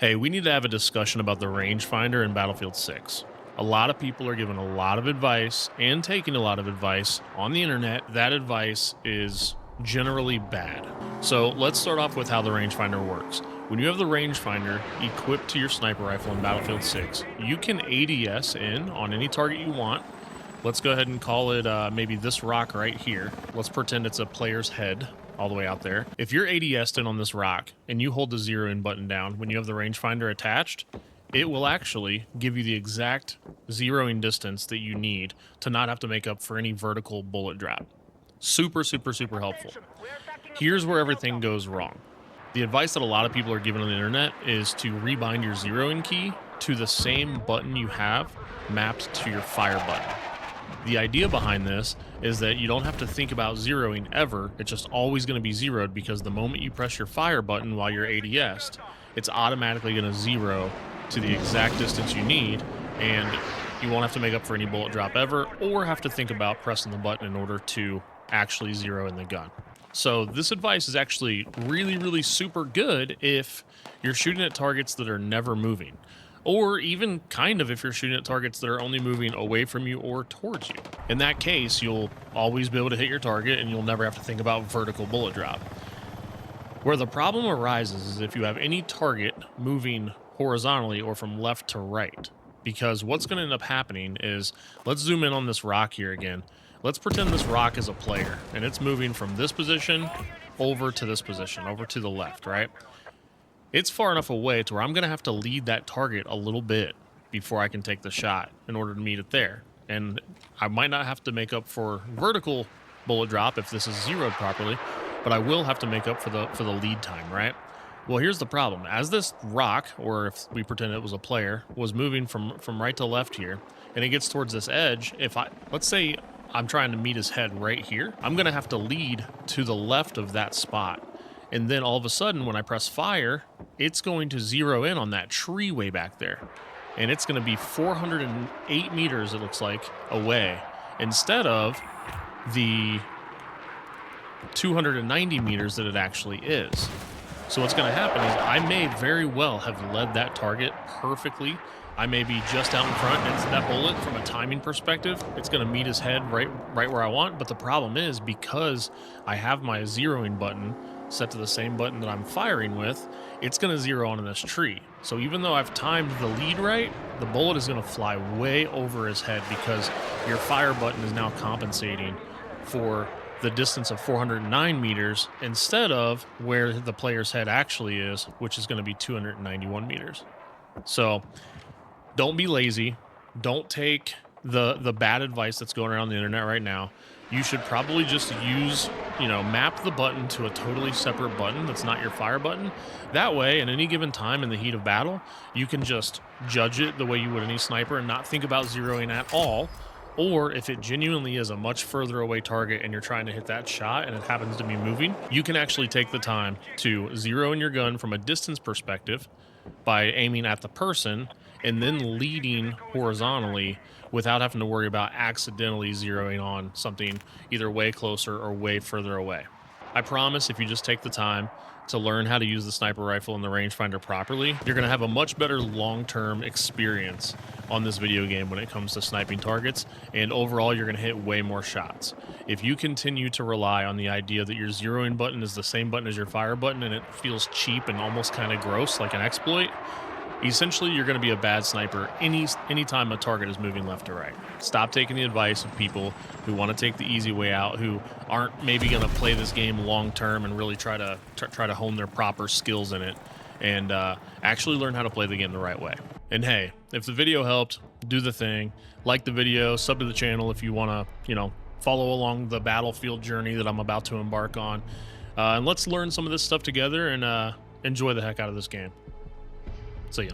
Hey, we need to have a discussion about the rangefinder in Battlefield 6. A lot of people are giving a lot of advice and taking a lot of advice on the internet. That advice is generally bad. So let's start off with how the rangefinder works. When you have the rangefinder equipped to your sniper rifle in Battlefield 6, you can ADS in on any target you want. Let's go ahead and call it maybe this rock right here. Let's pretend it's a player's head all the way out there. If you're ADS'd in on this rock and you hold the 0 in button down when you have the rangefinder attached, it will actually give you the exact zeroing distance that you need to not have to make up for any vertical bullet drop. Super, super, super helpful. Here's where everything goes wrong. The advice that a lot of people are giving on the internet is to rebind your zeroing key to the same button you have mapped to your fire button. The idea behind this is that you don't have to think about zeroing ever. It's just always going to be zeroed because the moment you press your fire button while you're ADS'd, it's automatically going to zero to the exact distance you need, and you won't have to make up for any bullet drop ever or have to think about pressing the button in order to actually zero in the gun. So this advice is actually really, really super good if you're shooting at targets that are never moving. Or even kind of if you're shooting at targets that are only moving away from you or towards you. In that case, you'll always be able to hit your target and you'll never have to think about vertical bullet drop. Where the problem arises is if you have any target moving horizontally or from left to right. Because what's going to end up happening is, let's zoom in on this rock here again. Let's pretend this rock is a player and it's moving from this position over to this position, over to the left, right? It's far enough away to where I'm going to have to lead that target a little bit before I can take the shot in order to meet it there. And I might not have to make up for vertical bullet drop if this is zeroed properly, but I will have to make up for the lead time, right? Well, here's the problem. As this rock, or if we pretend it was a player, was moving from right to left here, and it gets towards this edge, let's say I'm trying to meet his head right here, I'm going to have to lead to the left of that spot. And then all of a sudden, when I press fire, it's going to zero in on that tree way back there. And it's going to be 408 meters, it looks like, away, instead of the 290 meters that it actually is. So what's going to happen is I may very well have led that target perfectly. I may be just out in front, and it's that bullet, from a timing perspective, it's going to meet his head right where I want. But the problem is, because I have my zeroing button set to the same button that I'm firing with, it's going to zero onto this tree. So even though I've timed the lead right, the bullet is going to fly way over his head because your fire button is now compensating for the distance of 409 meters instead of where the player's head actually is, which is going to be 291 meters. So don't be lazy. Don't take the bad advice that's going around the internet right now. You should probably just use, map the button to a totally separate button that's not your fire button. That way, at any given time in the heat of battle, you can just judge it the way you would any sniper and not think about zeroing at all. Or if it genuinely is a much further away target and you're trying to hit that shot and it happens to be moving, you can actually take the time to zero in your gun from a distance perspective by aiming at the person and then leading horizontally without having to worry about accidentally zeroing on something either way closer or way further away. I promise if you just take the time to learn how to use the sniper rifle and the rangefinder properly, you're going to have a much better long-term experience on this video game when it comes to sniping targets, and overall you're going to hit way more shots. If you continue to rely on the idea that your zeroing button is the same button as your fire button and it feels cheap and almost kind of gross like an exploit, essentially you're going to be a bad sniper anytime a target is moving left or right. Stop taking the advice of people who want to take the easy way out, who aren't maybe going to play this game long term and really try to hone their proper skills in it, and actually learn how to play the game the right way. And hey, if the video helped, do the thing. Like the video, sub to the channel if you want to, follow along the battlefield journey that I'm about to embark on. And let's learn some of this stuff together and enjoy the heck out of this game. See ya.